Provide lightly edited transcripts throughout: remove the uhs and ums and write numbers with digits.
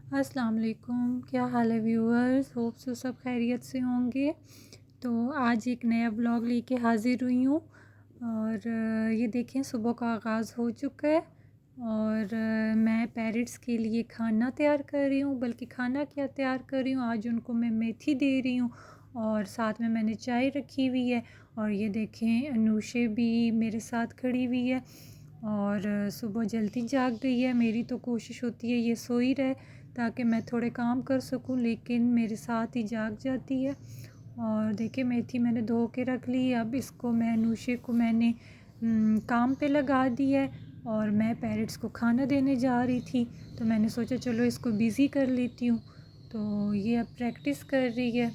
अस्सलाम वालेकुम, क्या हाल है व्यूअर्स। होप सो सब खैरियत से होंगे। तो आज एक नया ब्लॉग लेके हाज़िर हुई हूँ और ये देखें सुबह का आगाज़ हो चुका है और मैं पैरट्स के लिए खाना तैयार कर रही हूँ। बल्कि खाना क्या तैयार कर रही हूँ, आज उनको मैं मेथी दे रही हूँ और साथ में मैंने चाय रखी हुई है। और ये देखें अनूशे भी मेरे साथ खड़ी हुई है और सुबह जल्दी जाग गई है। मेरी तो कोशिश होती है ये सो ही रहे ताकि मैं थोड़े काम कर सकूं, लेकिन मेरे साथ ही जाग जाती है। और देखिए मेथी मैंने धो के रख ली। अब इसको मैं अनूशे को मैंने काम पे लगा दी है और मैं पैरट्स को खाना देने जा रही थी, तो मैंने सोचा चलो इसको बिज़ी कर लेती हूँ। तो ये अब प्रैक्टिस कर रही है,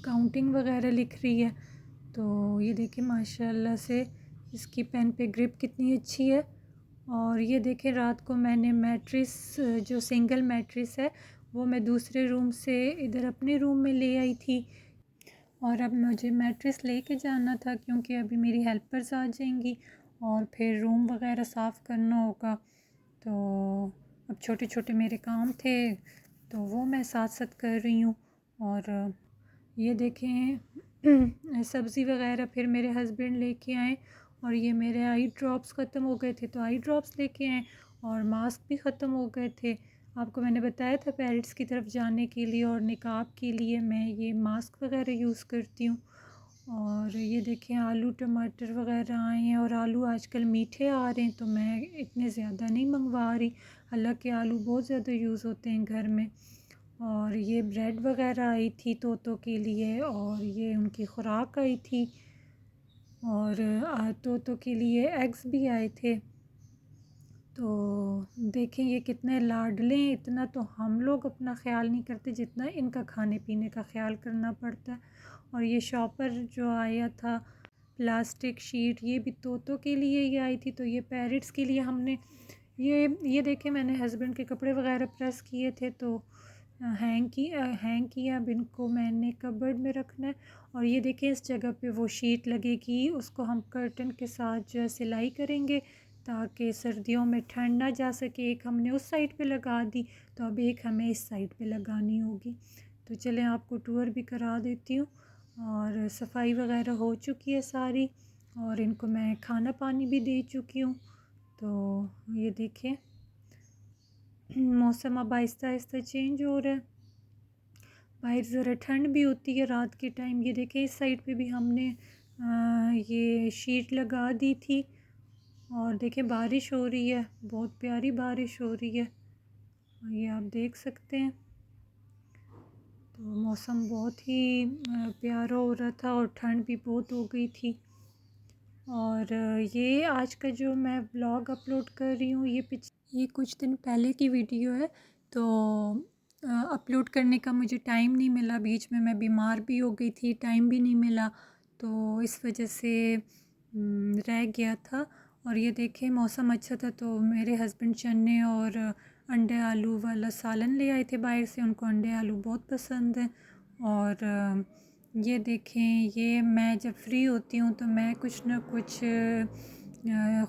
काउंटिंग वगैरह लिख रही है। तो ये देखिए माशाल्लाह से इसकी पेन पे ग्रिप कितनी अच्छी है। और ये देखें रात को मैंने मैट्रिस, जो सिंगल मैट्रिस है वो मैं दूसरे रूम से इधर अपने रूम में ले आई थी। और अब मुझे मैट्रिस लेके जाना था क्योंकि अभी मेरी हेल्पर्स आ जाएंगी और फिर रूम वगैरह साफ़ करना होगा। तो अब छोटे छोटे मेरे काम थे तो वो मैं साथ साथ कर रही हूँ। और ये देखें सब्ज़ी वगैरह फिर मेरे हस्बैंड लेके आए और ये मेरे आई ड्रॉप्स ख़त्म हो गए थे तो आई ड्रॉप्स लेके आए और मास्क भी ख़त्म हो गए थे। आपको मैंने बताया था पैरट्स की तरफ जाने के लिए और निकाब के लिए मैं ये मास्क वगैरह यूज़ करती हूँ। और ये देखें आलू टमाटर वगैरह आए हैं और आलू आजकल मीठे आ रहे हैं तो मैं इतने ज़्यादा नहीं मंगवा रही। हालांकि आलू बहुत ज़्यादा यूज़ होते हैं घर में। और ये ब्रेड वगैरह आई थी तोतों के लिए और ये उनकी खुराक आई थी और तोतों के लिए एग्स भी आए थे। तो देखें ये कितने लाडले हैं, इतना तो हम लोग अपना ख्याल नहीं करते जितना इनका खाने पीने का ख्याल करना पड़ता है। और ये शॉपर जो आया था प्लास्टिक शीट, ये भी तोतों के लिए ही आई थी। तो ये पैरट्स के लिए हमने ये देखें मैंने हस्बैंड के कपड़े वगैरह प्रेस किए थे तो हैंग किया। अब इनको मैंने कबर्ड में रखना है। और ये देखें इस जगह पे वो शीट लगेगी, उसको हम कर्टन के साथ जो है सिलाई करेंगे ताकि सर्दियों में ठंड ना जा सके। एक हमने उस साइड पे लगा दी तो अब एक हमें इस साइड पे लगानी होगी। तो चलें आपको टूर भी करा देती हूँ। और सफाई वगैरह हो चुकी है सारी और इनको मैं खाना पानी भी दे चुकी हूँ। तो ये देखें मौसम अब आहिस्ता आहिस्ता चेंज हो रहा है, बाहर ज़रा ठंड भी होती है रात के टाइम। ये देखें इस साइड पे भी हमने ये शीट लगा दी थी और देखें बारिश हो रही है, बहुत प्यारी बारिश हो रही है। और ये आप देख सकते हैं तो मौसम बहुत ही प्यारा हो रहा था और ठंड भी बहुत हो गई थी। और ये आज का जो मैं ब्लॉग अपलोड कर रही हूँ ये कुछ दिन पहले की वीडियो है। तो अपलोड करने का मुझे टाइम नहीं मिला, बीच में मैं बीमार भी हो गई थी, टाइम भी नहीं मिला तो इस वजह से रह गया था। और ये देखें मौसम अच्छा था तो मेरे हस्बैंड चने और अंडे आलू वाला सालन ले आए थे बाहर से, उनको अंडे आलू बहुत पसंद है। और ये देखें ये मैं जब फ्री होती हूँ तो मैं कुछ ना कुछ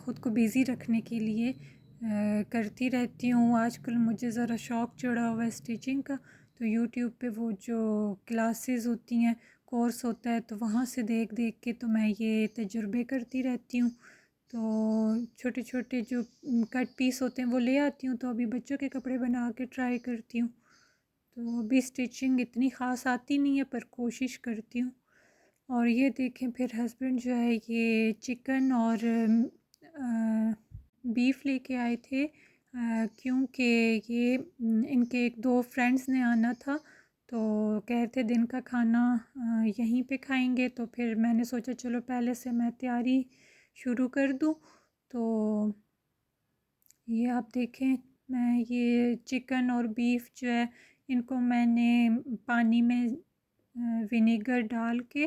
ख़ुद को बिज़ी रखने के लिए करती रहती हूँ। आजकल मुझे ज़रा शौक़ चढ़ा हुआ है स्टिचिंग का, तो यूट्यूब पे वो जो क्लासेस होती हैं, कोर्स होता है, तो वहाँ से देख देख के तो मैं ये तजुर्बे करती रहती हूँ। तो छोटे छोटे जो कट पीस होते हैं वो ले आती हूँ, तो अभी बच्चों के कपड़े बना के ट्राई करती हूँ। तो अभी स्टिचिंग इतनी ख़ास आती नहीं है पर कोशिश करती हूँ। और ये देखें फिर हस्बैंड जो है ये चिकन और बीफ लेके आए थे क्योंकि ये इनके एक दो फ्रेंड्स ने आना था तो कह रहे थे दिन का खाना यहीं पे खाएंगे। तो फिर मैंने सोचा चलो पहले से मैं तैयारी शुरू कर दूँ। तो ये आप देखें मैं ये चिकन और बीफ जो है इनको मैंने पानी में विनेगर डाल के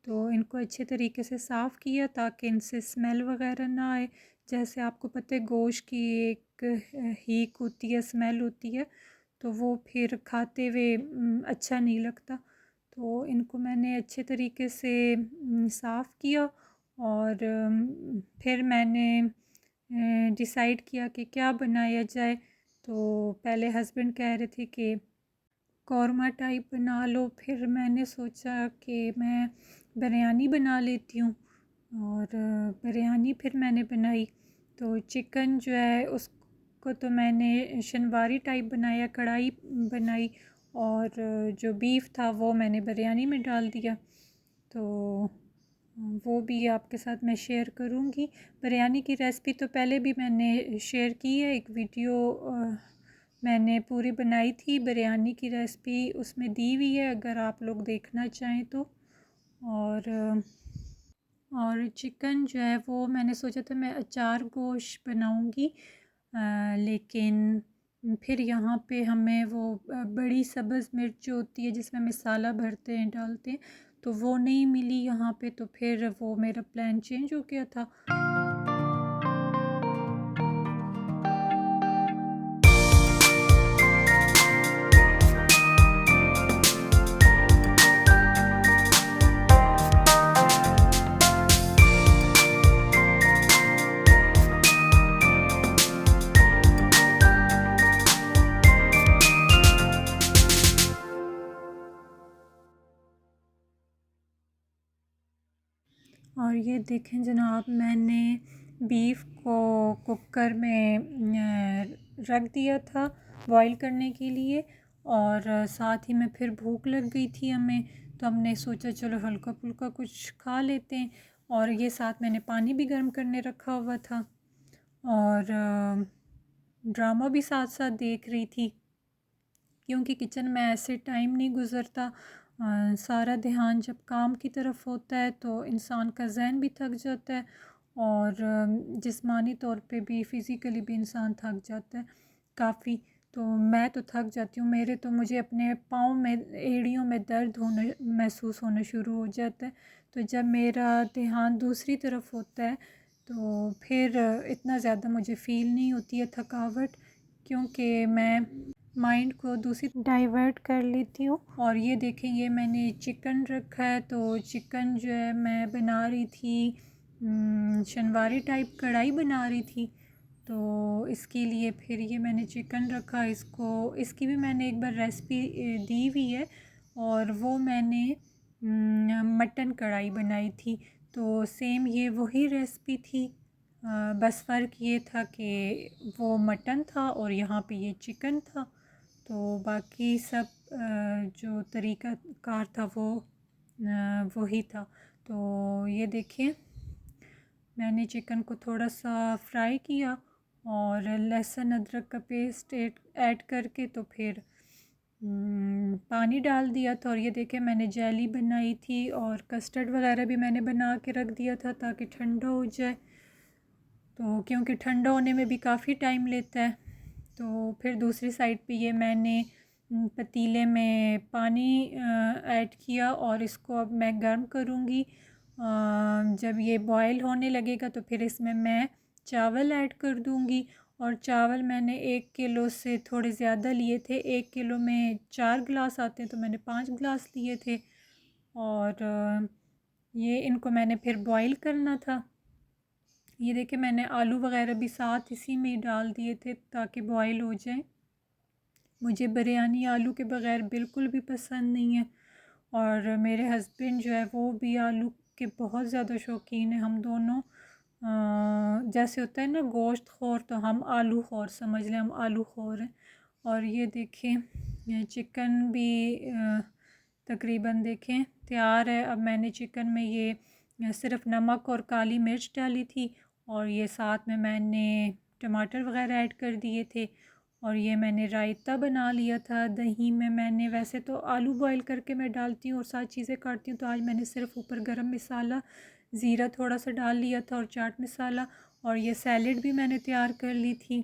तो इनको अच्छे तरीके से साफ़ किया ताकि इनसे स्मेल वगैरह ना आए। जैसे आपको पता है गोश्त की एक हीक होती है, स्मेल होती है, तो वो फिर खाते हुए अच्छा नहीं लगता। तो इनको मैंने अच्छे तरीके से साफ़ किया और फिर मैंने डिसाइड किया कि क्या बनाया जाए। तो पहले हस्बैंड कह रहे थे कि कौरमा टाइप बना लो, फिर मैंने सोचा कि मैं बिरयानी बना लेती हूँ और बिरयानी फिर मैंने बनाई। तो चिकन जो है उसको तो मैंने शनवारी टाइप बनाया, कढ़ाई बनाई, और जो बीफ था वो मैंने बिरयानी में डाल दिया। तो वो भी आपके साथ मैं शेयर करूँगी। बिरयानी की रेसिपी तो पहले भी मैंने शेयर की है, एक वीडियो मैंने पूरी बनाई थी बिरयानी की रेसिपी, उसमें दी हुई है अगर आप लोग देखना चाहें तो। और चिकन जो है वो मैंने सोचा था मैं अचार गोश्त बनाऊंगी, लेकिन फिर यहाँ पे हमें वो बड़ी सब्ज़ मिर्च जो होती है जिसमें मसाला भरते हैं डालते हैं, तो वो नहीं मिली यहाँ पे, तो फिर वो मेरा प्लान चेंज हो गया था। और ये देखें जनाब, मैंने बीफ को कुकर में रख दिया था बॉईल करने के लिए, और साथ ही में फिर भूख लग गई थी हमें, तो हमने सोचा चलो हल्का फुल्का कुछ खा लेते हैं। और ये साथ मैंने पानी भी गर्म करने रखा हुआ था, और ड्रामा भी साथ साथ देख रही थी, क्योंकि किचन में ऐसे टाइम नहीं गुज़रता। सारा ध्यान जब काम की तरफ होता है तो इंसान का जहन भी थक जाता है, और जिस्मानी तौर पे भी, फ़िज़िकली भी इंसान थक जाता है काफ़ी। तो मैं तो थक जाती हूँ, मुझे अपने पाँव में, एड़ियों में दर्द होना महसूस होना शुरू हो जाता है। तो जब मेरा ध्यान दूसरी तरफ होता है तो फिर इतना ज़्यादा मुझे फ़ील नहीं होती है थकावट, क्योंकि मैं माइंड को दूसरी डाइवर्ट कर लेती हूँ। और ये देखें, ये मैंने चिकन रखा है, तो चिकन जो है मैं बना रही थी, शनवारी टाइप कढ़ाई बना रही थी, तो इसके लिए फिर ये मैंने चिकन रखा। इसकी भी मैंने एक बार रेसिपी दी हुई है, और वो मैंने मटन कढ़ाई बनाई थी, तो सेम ये वही रेसिपी थी। बस फ़र्क ये था कि वो मटन था और यहाँ पे ये चिकन था, तो बाकी सब जो तरीका कार था वो वही था। तो ये देखिए, मैंने चिकन को थोड़ा सा फ्राई किया और लहसुन अदरक का पेस्ट ऐड करके तो फिर पानी डाल दिया था। और ये देखें, मैंने जेली बनाई थी और कस्टर्ड वगैरह भी मैंने बना के रख दिया था ताकि ठंडा हो जाए, तो क्योंकि ठंडा होने में भी काफ़ी टाइम लेता है। तो फिर दूसरी साइड पे ये मैंने पतीले में पानी ऐड किया और इसको अब मैं गर्म करूँगी। जब ये बॉयल होने लगेगा तो फिर इसमें मैं चावल ऐड कर दूँगी, और चावल मैंने 1 किलो से थोड़े ज़्यादा लिए थे। 1 किलो में 4 गिलास आते हैं, तो मैंने 5 गिलास लिए थे, और ये इनको मैंने फिर बॉईल करना था। ये देखिए, मैंने आलू वगैरह भी साथ इसी में डाल दिए थे ताकि बॉईल हो जाए। मुझे बिरयानी आलू के बग़ैर बिल्कुल भी पसंद नहीं है, और मेरे हस्बैंड जो है वो भी आलू के बहुत ज़्यादा शौकीन है। हम दोनों जैसे होता है ना गोश्त खौर, तो हम आलू खौर समझ लें, हम आलू खौर हैं। और ये देखें, ये चिकन भी तकरीबन देखें तैयार है। अब मैंने चिकन में ये सिर्फ़ नमक और काली मिर्च डाली थी, और ये साथ में मैंने टमाटर वगैरह ऐड कर दिए थे, और ये मैंने रायता बना लिया था दही में। मैंने वैसे तो आलू बॉईल करके मैं डालती हूँ और सारी चीज़ें काटती हूँ, तो आज मैंने सिर्फ़ ऊपर गरम मसाला, ज़ीरा थोड़ा सा डाल लिया था और चाट मसाला, और ये सैलेड भी मैंने तैयार कर ली थी,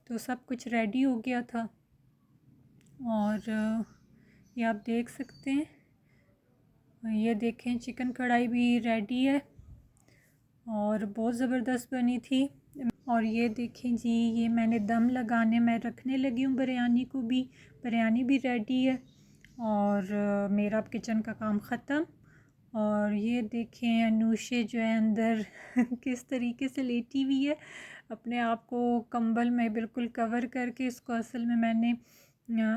तो सब कुछ रेडी हो गया था। और ये आप देख सकते हैं, ये देखें चिकन कढ़ाई भी रेडी है और बहुत ज़बरदस्त बनी थी। और ये देखें जी, ये मैंने दम लगाने में रखने लगी हूँ बिरयानी को भी। बिरयानी भी रेडी है, और मेरा अब किचन का काम ख़त्म। और ये देखें अनुषे जो है अंदर किस तरीके से लेटी हुई है, अपने आप को कंबल में बिल्कुल कवर करके। इसको असल में मैंने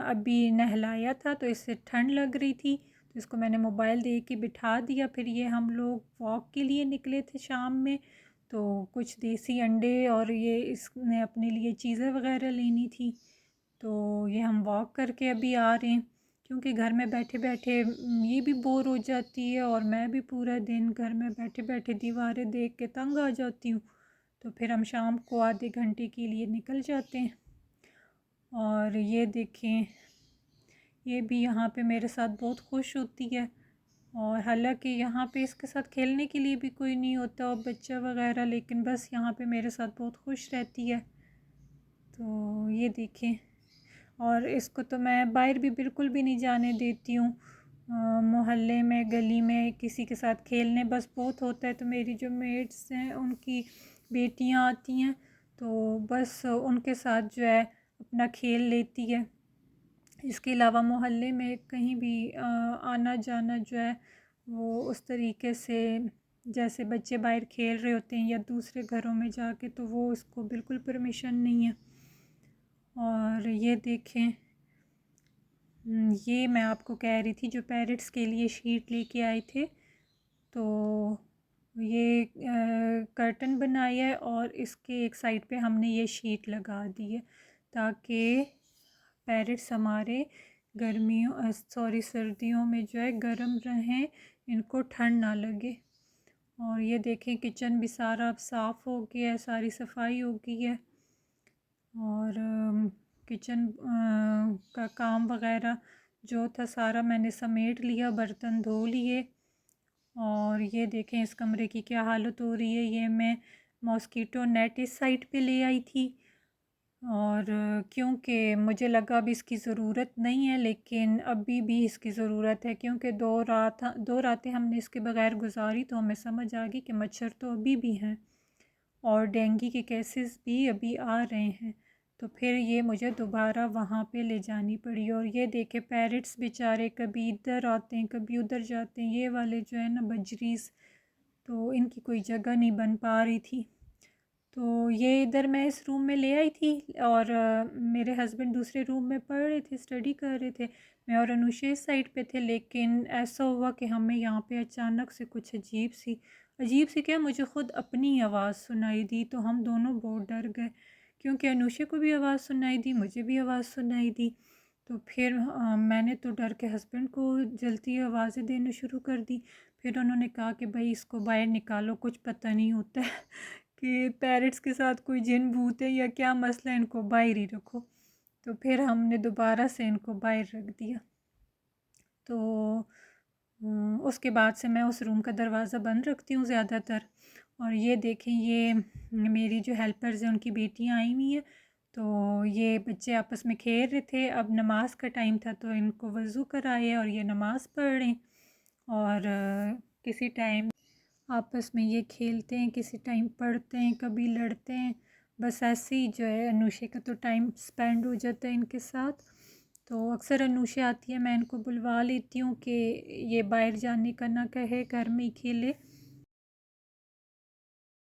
अभी नहलाया था तो इससे ठंड लग रही थी, तो इसको मैंने मोबाइल दे के बिठा दिया। फिर ये हम लोग वॉक के लिए निकले थे शाम में, तो कुछ देसी अंडे और ये इसने अपने लिए चीज़ें वगैरह लेनी थी, तो ये हम वॉक करके अभी आ रहे हैं। क्योंकि घर में बैठे बैठे ये भी बोर हो जाती है और मैं भी पूरा दिन घर में बैठे बैठे दीवारें देख के तंग आ जाती हूँ, तो फिर हम शाम को आधे घंटे के लिए निकल जाते हैं। और ये देखें, ये भी यहाँ पे मेरे साथ बहुत खुश होती है, और हालांकि यहाँ पे इसके साथ खेलने के लिए भी कोई नहीं होता और बच्चा वगैरह, लेकिन बस यहाँ पे मेरे साथ बहुत खुश रहती है। तो ये देखें, और इसको तो मैं बाहर भी बिल्कुल भी नहीं जाने देती हूँ, मोहल्ले में गली में किसी के साथ खेलने बस बहुत होता है। तो मेरी जो मेट्स हैं उनकी बेटियाँ आती हैं, तो बस उनके साथ जो है अपना खेल लेती है। इसके अलावा मोहल्ले में कहीं भी आना जाना जो है वो उस तरीके से, जैसे बच्चे बाहर खेल रहे होते हैं या दूसरे घरों में जाके, तो वो इसको बिल्कुल परमिशन नहीं है। और ये देखें, ये मैं आपको कह रही थी जो पैरेट्स के लिए शीट लेके आए थे, तो ये कर्टन बनाया है और इसके एक साइड पे हमने ये शीट लगा दी है ताकि पैरेट्स हमारे सर्दियों में जो है गर्म रहें, इनको ठंड ना लगे। और ये देखें किचन भी सारा अब साफ़ हो गया है, सारी सफाई हो गई है, और किचन का काम वगैरह जो था सारा मैंने समेट लिया, बर्तन धो लिए। और ये देखें इस कमरे की क्या हालत हो रही है। ये मैं मॉस्कीटो नेट इस साइड पे ले आई थी, और क्योंकि मुझे लगा अभी इसकी ज़रूरत नहीं है, लेकिन अभी भी इसकी ज़रूरत है, क्योंकि दो रातें हमने इसके बगैर गुजारी, तो हमें समझ आ गई कि मच्छर तो अभी भी हैं और डेंगू के केसेस भी अभी आ रहे हैं। तो फिर ये मुझे दोबारा वहाँ पे ले जानी पड़ी। और ये देखे पैरेट्स बेचारे कभी इधर आते हैं कभी उधर जाते हैं, ये वाले जो है ना बजरीज, तो इनकी कोई जगह नहीं बन पा रही थी। तो ये इधर मैं इस रूम में ले आई थी, और मेरे हस्बैंड दूसरे रूम में पढ़ रहे थे, स्टडी कर रहे थे, मैं और अनुषा इस साइड पे थे। लेकिन ऐसा हुआ कि हमें यहाँ पे अचानक से कुछ अजीब सी क्या, मुझे ख़ुद अपनी आवाज़ सुनाई दी, तो हम दोनों बहुत डर गए, क्योंकि अनुषा को भी आवाज़ सुनाई दी, मुझे भी आवाज़ सुनाई दी। तो फिर मैंने तो डर के हस्बैंड को जल्दी आवाज़ें देना शुरू कर दी। फिर उन्होंने कहा कि भाई इसको बाहर निकालो, कुछ पता नहीं होता है कि पैरेट्स के साथ कोई जिन भूत है या क्या मसला है, इनको बाहर ही रखो। तो फिर हमने दोबारा से इनको बाहर रख दिया। तो उसके बाद से मैं उस रूम का दरवाज़ा बंद रखती हूँ ज़्यादातर। और ये देखें, ये मेरी जो हेल्पर्स हैं उनकी बेटियाँ आई हुई हैं, तो ये बच्चे आपस में खेल रहे थे। अब नमाज का टाइम था तो इनको वज़ू कराया और ये नमाज़ पढ़ रहे हैं, और किसी टाइम आपस में ये खेलते हैं, किसी टाइम पढ़ते हैं, कभी लड़ते हैं। बस ऐसे ही जो है अनुषा का तो टाइम स्पेंड हो जाता है इनके साथ। तो अक्सर अनुषा आती है, मैं इनको बुलवा लेती हूँ कि ये बाहर जाने का ना कहे, घर में ही खेले।